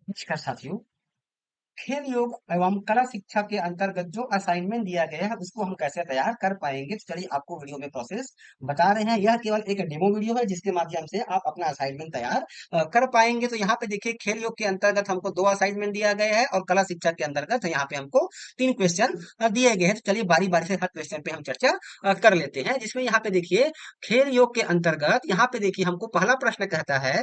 नमस्कार साथियों। खेल योग एवं कला शिक्षा के अंतर्गत जो असाइनमेंट दिया गया है उसको हम कैसे तैयार कर पाएंगे, तो चलिए आपको वीडियो में प्रोसेस बता रहे हैं। यह केवल एक डेमो वीडियो है जिसके माध्यम से आप अपना असाइनमेंट तैयार कर पाएंगे। तो यहाँ पे देखिए, खेल योग के अंतर्गत हमको 2 असाइनमेंट दिया गया है और कला शिक्षा के अंतर्गत यहाँ पे हमको 3 क्वेश्चन दिए गए हैं। तो चलिए बारी बारी से हर क्वेश्चन पे हम चर्चा कर लेते हैं। जिसमें यहाँ पे देखिए, खेल योग के अंतर्गत यहाँ पे देखिए हमको पहला प्रश्न कहता है,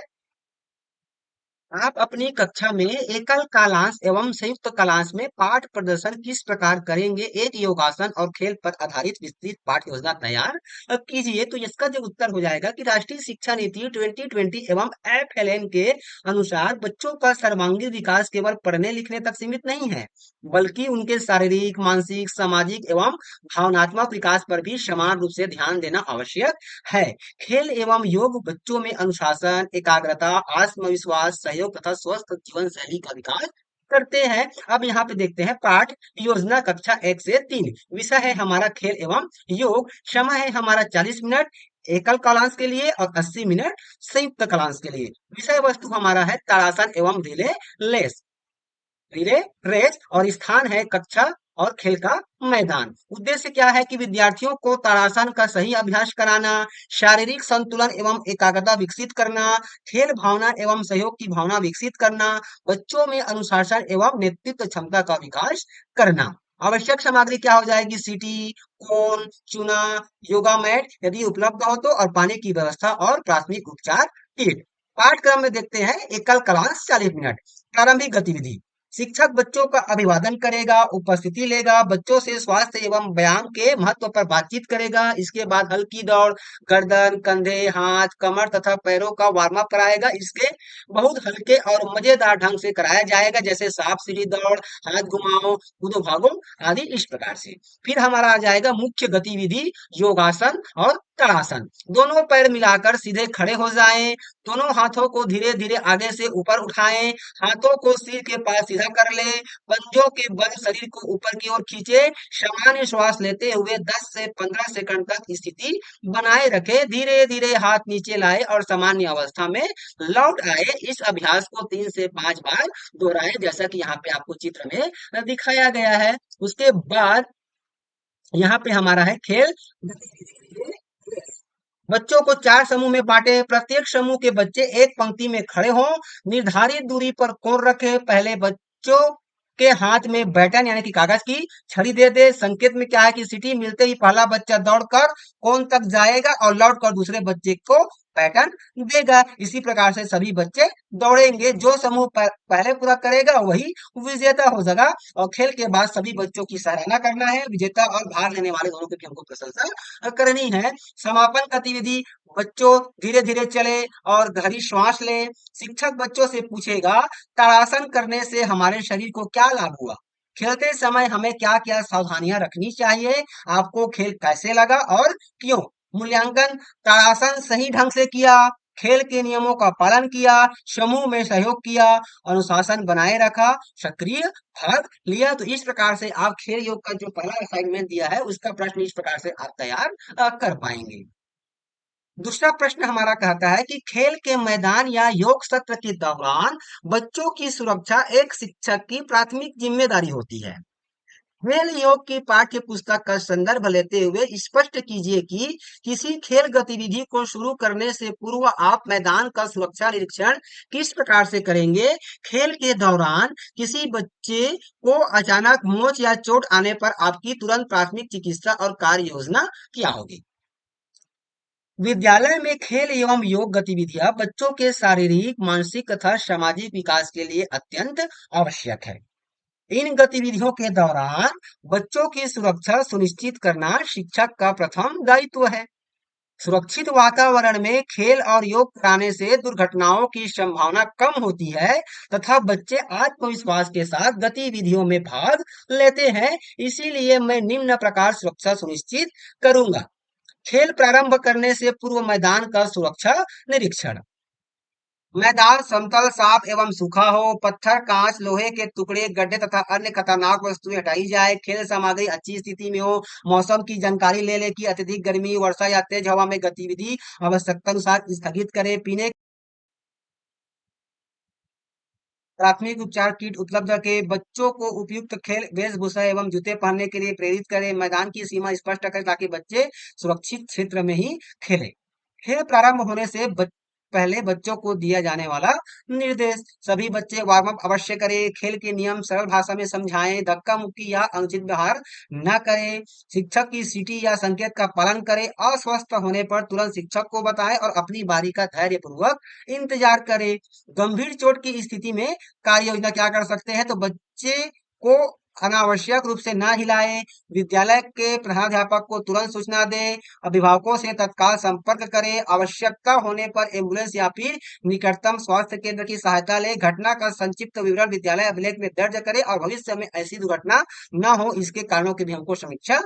आप अपनी कक्षा में एकल कालांश एवं संयुक्त कालांश में पाठ प्रदर्शन किस प्रकार करेंगे? एक योगासन और खेल पर आधारित विस्तृत पाठ योजना तैयार कीजिए। तो इसका जो उत्तर हो जाएगा कि राष्ट्रीय शिक्षा नीति 2020 एवं FLN के अनुसार बच्चों का सर्वांगीण विकास केवल पढ़ने लिखने तक सीमित नहीं है, बल्कि उनके शारीरिक, मानसिक, सामाजिक एवं भावनात्मक विकास पर भी समान रूप से ध्यान देना आवश्यक है। खेल एवं योग बच्चों में अनुशासन, एकाग्रता, आत्मविश्वास, सहयोग तथा स्वस्थ जीवन शैली का विकास करते हैं। अब यहाँ पे देखते हैं पाठ योजना कक्षा 1 से 3। विषय है हमारा खेल एवं योग। समय है हमारा 40 मिनट एकल कालांश के लिए और 80 मिनट संयुक्त कालांश के लिए। विषय वस्तु हमारा है ताड़ासन एवं रिले लेस, रिले रेस, और स्थान है कक्षा और खेल का मैदान। उद्देश्य क्या है कि विद्यार्थियों को ताड़ासन का सही अभ्यास कराना, शारीरिक संतुलन एवं एकाग्रता विकसित करना, खेल भावना एवं सहयोग की भावना विकसित करना, बच्चों में अनुशासन एवं नेतृत्व क्षमता का विकास करना। आवश्यक सामग्री क्या हो जाएगी? सीटी, कोन, चूना, योगा मैट यदि उपलब्ध हो तो, और पानी की व्यवस्था और प्राथमिक उपचार किट। पाठ्यक्रम में देखते हैं एकल क्लास 40 मिनट। प्रारंभिक गतिविधि, शिक्षक बच्चों का अभिवादन करेगा, उपस्थिति लेगा, बच्चों से स्वास्थ्य एवं व्यायाम के महत्व पर बातचीत करेगा। इसके बाद हल्की दौड़, गर्दन, कंधे, हाथ, कमर तथा पैरों का वार्म अप कराएगा। इसके बहुत हल्के और मजेदार ढंग से कराया जाएगा, जैसे सांप सीढ़ी दौड़, हाथ घुमाओ, कूदो भागो आदि इस प्रकार से। फिर हमारा आ जाएगा मुख्य गतिविधि, योगासन और ताड़ासन। दोनों पैर मिलाकर सीधे खड़े हो जाएं, दोनों हाथों को धीरे धीरे आगे से ऊपर उठाएं, हाथों को सिर के पास सीधा कर ले, पंजों के बल शरीर को ऊपर की ओर खींचे, सामान्य श्वास लेते हुए 10 से 15 सेकंड तक स्थिति बनाए रखे, धीरे धीरे हाथ नीचे लाए और सामान्य अवस्था में लौट आए। इस अभ्यास को 3 से 5 बार दोहराए, जैसा कि यहाँ पे आपको चित्र में दिखाया गया है। उसके बाद यहाँ पे हमारा है खेल गतिविधि। बच्चों को 4 समूह में बांटे, प्रत्येक समूह के बच्चे एक पंक्ति में खड़े हों, निर्धारित दूरी पर कोण रखे। पहले बच्चों के हाथ में बैटन यानी कि कागज की छड़ी दे दे। संकेत में क्या है कि सीटी मिलते ही पहला बच्चा दौड़कर कोण तक जाएगा और लौटकर दूसरे बच्चे को पैटर्न देगा। इसी प्रकार से सभी बच्चे दौड़ेंगे। जो समूह पहले पूरा करेगा वही विजेता हो जाएगा। और खेल के बाद सभी बच्चों की सराहना करना है। विजेता और भाग लेने वाले दोनों की भी हमको प्रशंसा करनी है। समापन गतिविधि, बच्चों धीरे धीरे चले और गहरी श्वास ले। शिक्षक बच्चों से पूछेगा, ताड़ासन करने से हमारे शरीर को क्या लाभ हुआ? खेलते समय हमें क्या क्या सावधानियां रखनी चाहिए? आपको खेल कैसे लगा और क्यों? मूल्यांकन, ताड़ासन सही ढंग से किया, खेल के नियमों का पालन किया, समूह में सहयोग किया, अनुशासन बनाए रखा, सक्रिय भाग लिया। तो इस प्रकार से आप खेल योग का जो पहला असाइनमेंट दिया है उसका प्रश्न इस प्रकार से आप तैयार कर पाएंगे। दूसरा प्रश्न हमारा कहता है कि खेल के मैदान या योग सत्र के दौरान बच्चों की सुरक्षा एक शिक्षक की प्राथमिक जिम्मेदारी होती है। खेल योग की पाठ्य पुस्तक का संदर्भ लेते हुए स्पष्ट कीजिए कि किसी खेल गतिविधि को शुरू करने से पूर्व आप मैदान का सुरक्षा निरीक्षण किस प्रकार से करेंगे। खेल के दौरान किसी बच्चे को अचानक मोच या चोट आने पर आपकी तुरंत प्राथमिक चिकित्सा और कार्य योजना क्या होगी? विद्यालय में खेल एवं योग गतिविधियां बच्चों के शारीरिक, मानसिक तथा सामाजिक विकास के लिए अत्यंत आवश्यक है। इन गतिविधियों के दौरान बच्चों की सुरक्षा सुनिश्चित करना शिक्षक का प्रथम दायित्व है। सुरक्षित वातावरण में खेल और योग कराने से दुर्घटनाओं की संभावना कम होती है तथा बच्चे आत्मविश्वास के साथ गतिविधियों में भाग लेते हैं। इसीलिए मैं निम्न प्रकार सुरक्षा सुनिश्चित करूंगा। खेल प्रारंभ करने से पूर्व मैदान का सुरक्षा निरीक्षण। मैदान समतल, साफ एवं सूखा हो। पत्थर, कांच, लोहे के टुकड़े, गड्ढे तथा अन्य खतरनाक वस्तुएं हटाई जाए। खेल सामग्री अच्छी स्थिति में हो। मौसम की जानकारी ले ले कि अत्यधिक गर्मी, वर्षा या तेज हवा में गतिविधि आवश्यकता अनुसार स्थगित करें। पीने प्राथमिक उपचार किट उपलब्ध रखे, बच्चों को उपयुक्त खेल वेशभूषा एवं जूते पहनने के लिए प्रेरित करें, मैदान की सीमा स्पष्ट करें ताकि बच्चे सुरक्षित क्षेत्र में ही खेलें। खेल प्रारंभ होने से पहले बच्चों को दिया जाने वाला निर्देश। सभी बच्चे वार्म अप अवश्य करें, खेल के नियम सरल भाषा में समझाएं, धक्का मुक्की या अनुचित व्यवहार न करें, शिक्षक की सीटी या संकेत का पालन करें, अस्वस्थ होने पर तुरंत शिक्षक को बताएं और अपनी बारी का धैर्य पूर्वक इंतजार करें। गंभीर चोट की स्थिति में कार्य योजना क्या कर सकते हैं, तो बच्चे को अनावश्यक रूप से ना हिलाएं, विद्यालय के प्रधानाध्यापक को तुरंत सूचना दें, अभिभावकों से तत्काल संपर्क करें, आवश्यकता होने पर एम्बुलेंस या फिर निकटतम स्वास्थ्य केंद्र की सहायता लें, घटना का संक्षिप्त विवरण विद्यालय अभिलेख में दर्ज करें और भविष्य में ऐसी दुर्घटना न हो इसके कारणों की भी हमको समीक्षा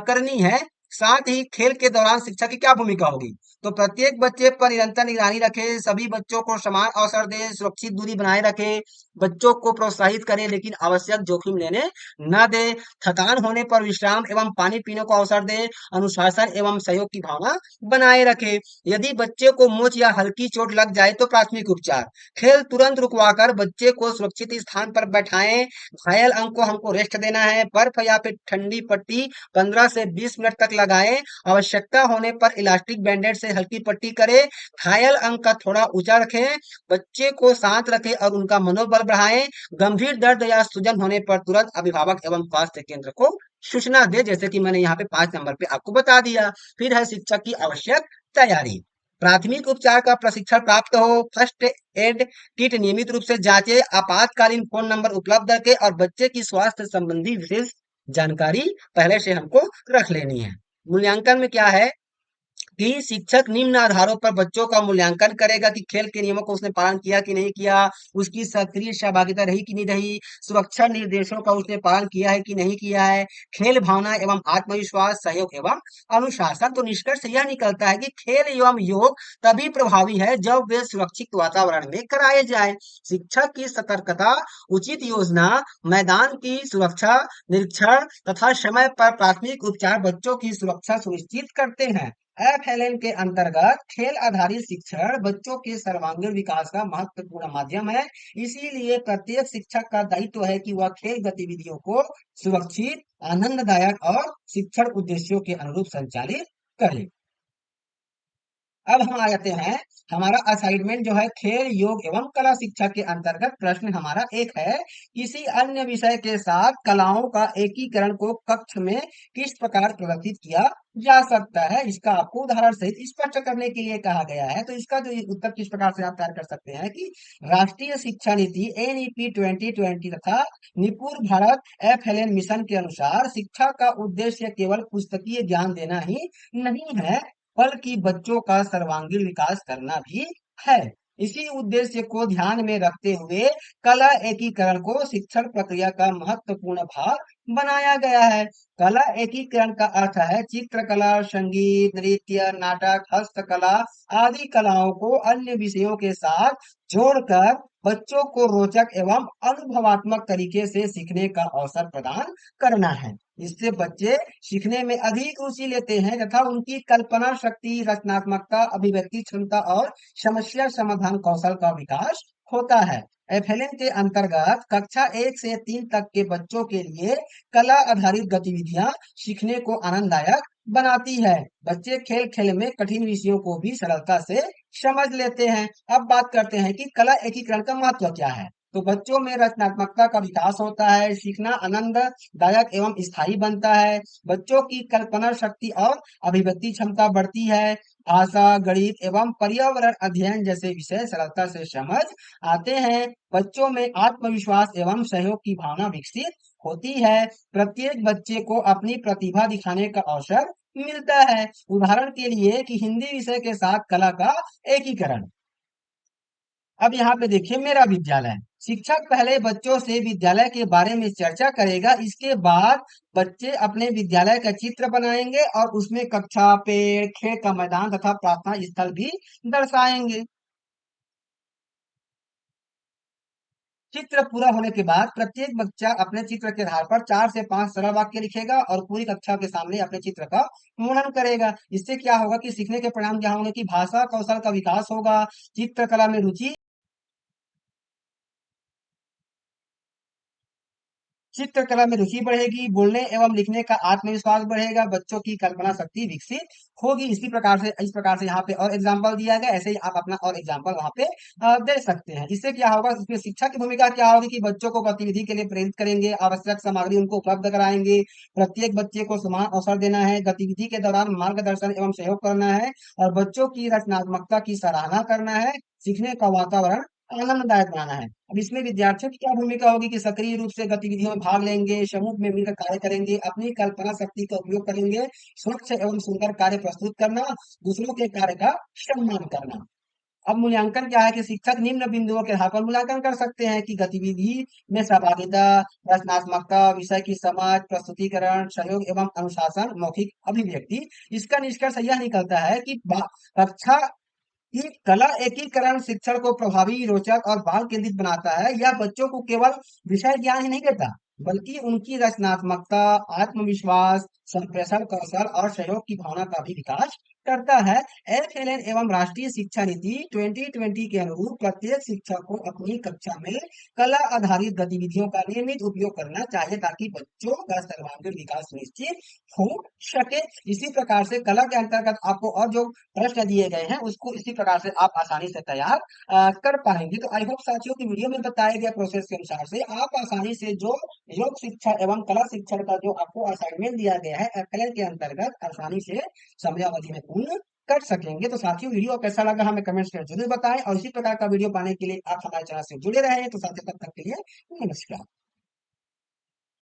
करनी है। साथ ही खेल के दौरान शिक्षा की क्या भूमिका होगी, तो प्रत्येक बच्चे पर निरंतर निगरानी रखें, सभी बच्चों को समान अवसर दें, सुरक्षित दूरी बनाए रखें, बच्चों को प्रोत्साहित करें लेकिन आवश्यक जोखिम लेने न दें, थकान होने पर विश्राम एवं पानी पीने को अवसर दें, अनुशासन एवं सहयोग की भावना बनाए रखें। यदि बच्चे को मोच या हल्की चोट लग जाए तो प्राथमिक उपचार, खेल तुरंत रुकवाकर बच्चे को सुरक्षित स्थान पर बैठाएं, घायल अंग को हमको रेस्ट देना है, बर्फ या फिर ठंडी पट्टी 15 से 20 मिनट तक लगाएं, आवश्यकता होने पर इलास्टिक बैंडेज से हल्की पट्टी करें, घायल अंग का थोड़ा ऊंचा रखें, बच्चे को शांत रखें और उनका मनोबल बढ़ाएं, गंभीर दर्द या सूजन होने पर तुरंत अभिभावक एवं स्वास्थ्य केंद्र को सूचना दे, जैसे कि मैंने यहाँ पे 5 नंबर पे आपको बता दिया। फिर है शिक्षक की आवश्यक तैयारी, प्राथमिक उपचार का प्रशिक्षण प्राप्त हो, फर्स्ट एड किट नियमित रूप से जांचे, आपातकालीन फोन नंबर उपलब्ध रखे और बच्चे की स्वास्थ्य संबंधी विशेष जानकारी पहले से हमको रख लेनी है। मूल्यांकन में क्या है कि शिक्षक निम्न आधारों पर बच्चों का मूल्यांकन करेगा कि खेल के नियमों को उसने पालन किया कि नहीं किया, उसकी सक्रिय सहभागिता रही कि नहीं रही, सुरक्षा निर्देशों का उसने पालन किया है कि नहीं किया है, खेल भावना एवं आत्मविश्वास, सहयोग एवं अनुशासन। तो निष्कर्ष यह निकलता है कि खेल एवं योग तभी प्रभावी है जब वे सुरक्षित वातावरण में कराए जाए। शिक्षक की सतर्कता, उचित योजना, मैदान की सुरक्षा, निरीक्षण तथा समय पर प्राथमिक उपचार बच्चों की सुरक्षा सुनिश्चित करते हैं। एफएलएन के अंतर्गत खेल आधारित शिक्षण बच्चों के सर्वांगीण विकास का महत्वपूर्ण माध्यम है। इसीलिए प्रत्येक शिक्षक का दायित्व है कि वह खेल गतिविधियों को सुरक्षित, आनंददायक और शिक्षण उद्देश्यों के अनुरूप संचालित करे। अब हम आ जाते हैं, हमारा असाइनमेंट जो है खेल योग एवं कला शिक्षा के अंतर्गत प्रश्न हमारा एक है, किसी अन्य विषय के साथ कलाओं का एकीकरण को कक्ष में किस प्रकार प्रदर्शित किया जा सकता है, इसका आपको उदाहरण सहित स्पष्ट करने के लिए कहा गया है। तो इसका जो उत्तर किस प्रकार से आप तैयार कर सकते हैं कि राष्ट्रीय शिक्षा नीति एनईपी 2020 तथा निपुण भारत एफएलएन मिशन के अनुसार शिक्षा का उद्देश्य केवल पुस्तकीय ज्ञान देना ही नहीं है बल्कि बच्चों का सर्वांगीण विकास करना भी है। इसी उद्देश्य को ध्यान में रखते हुए कला एकीकरण को शिक्षण प्रक्रिया का महत्वपूर्ण भाग बनाया गया है। कला एकीकरण का अर्थ है चित्रकला, संगीत, नृत्य, नाटक, हस्तकला आदि कलाओं को अन्य विषयों के साथ जोड़कर बच्चों को रोचक एवं अनुभवात्मक तरीके से सीखने का अवसर प्रदान करना है। इससे बच्चे सीखने में अधिक रुचि लेते हैं तथा उनकी कल्पना शक्ति, रचनात्मकता, अभिव्यक्ति क्षमता और समस्या समाधान कौशल का विकास होता है। एफएलएन के अंतर्गत कक्षा 1 से 3 तक के बच्चों के लिए कला आधारित गतिविधियां सीखने को आनंददायक बनाती है। बच्चे खेल खेल में कठिन विषयों को भी सरलता से समझ लेते हैं। अब बात करते हैं कि कला एकीकरण का महत्व क्या है। तो बच्चों में रचनात्मकता का विकास होता है, सीखना आनंददायक एवं स्थायी बनता है, बच्चों की कल्पना शक्ति और अभिव्यक्ति क्षमता बढ़ती है, भाषा, गणित एवं पर्यावरण अध्ययन जैसे विषय सरलता से समझ आते हैं, बच्चों में आत्मविश्वास एवं सहयोग की भावना विकसित होती है, प्रत्येक बच्चे को अपनी प्रतिभा दिखाने का अवसर मिलता है। उदाहरण के लिए कि हिंदी विषय के साथ कला का एकीकरण। अब यहाँ पे देखिए मेरा विद्यालय, शिक्षक पहले बच्चों से विद्यालय के बारे में चर्चा करेगा, इसके बाद बच्चे अपने विद्यालय का चित्र बनाएंगे और उसमें कक्षा, पेड़, खेल का मैदान तथा प्रार्थना स्थल भी दर्शाएंगे। चित्र पूरा होने के बाद प्रत्येक बच्चा अपने चित्र के आधार पर 4 से 5 सरल वाक्य लिखेगा और पूरी कक्षा के सामने अपने चित्र का मुद्रण करेगा। इससे क्या होगा कि सीखने के परिणाम जहाँ होंगे कि भाषा कौशल का विकास होगा, चित्रकला में रुचि चित्रकला में रुचि बढ़ेगी, बोलने एवं लिखने का आत्मविश्वास बढ़ेगा, बच्चों की कल्पना शक्ति विकसित होगी। इस प्रकार से यहाँ पे और एग्जाम्पल दिया गया, ऐसे ही आप अपना और एग्जाम्पल वहाँ पे दे सकते हैं। इससे क्या होगा, इसमें शिक्षक की भूमिका क्या होगी कि बच्चों को गतिविधि के लिए प्रेरित करेंगे, आवश्यक सामग्री उनको उपलब्ध कराएंगे, प्रत्येक बच्चे को समान अवसर देना है, गतिविधि के दौरान मार्गदर्शन एवं सहयोग करना है और बच्चों की रचनात्मकता की सराहना करना है, सीखने का वातावरण आनंददायक बनाना है। अब इसमें विद्यार्थियों की क्या भूमिका होगी कि सक्रिय रूप से गतिविधियों में भाग लेंगे, समूह में मिलकर कार्य करेंगे, अपनी कल्पना शक्ति का उपयोग करेंगे, स्वच्छ एवं सुंदर कार्य प्रस्तुत करना, दूसरों के कार्य का सम्मान करना। अब मूल्यांकन क्या है कि शिक्षक निम्न बिंदुओं के आधार पर मूल्यांकन कर सकते हैं कि गतिविधि में सहभागिता, रचनात्मकता, विषय की समझ, प्रस्तुतिकरण, सहयोग एवं अनुशासन, मौखिक अभिव्यक्ति। इसका निष्कर्ष यह निकलता है कि कक्षा की कला एकीकरण शिक्षण को प्रभावी, रोचक और बाल केंद्रित बनाता है। यह बच्चों को केवल विषय ज्ञान ही नहीं देता, बल्कि उनकी रचनात्मकता, आत्मविश्वास, संप्रेषण कौशल और सहयोग की भावना का भी विकास करता है। एफएलएन एवं राष्ट्रीय शिक्षा नीति 2020 के अनुरूप प्रत्येक शिक्षक को अपनी कक्षा में कला आधारित गतिविधियों का नियमित उपयोग करना चाहिए ताकि बच्चों का सर्वांगीण विकास सुनिश्चित हो सके। इसी प्रकार से कला के अंतर्गत आपको और जो प्रश्न दिए गए हैं उसको इसी प्रकार से आप आसानी से तैयार कर पाएंगे। तो आई होप साथियों की वीडियो में बताए गए प्रोसेस के अनुसार से आप आसानी से जो योग शिक्षा एवं कला शिक्षण का जो आपको असाइनमेंट दिया गया है एफएलएन के अंतर्गत आसानी से समयावधि में पूर्ण कर सकेंगे। तो साथियों वीडियो कैसा लगा हमें कमेंट्स में जरूर बताएं और इसी प्रकार का वीडियो पाने के लिए आप हमारे चैनल से जुड़े रहें। तो साथियों तब तक के लिए नमस्कार।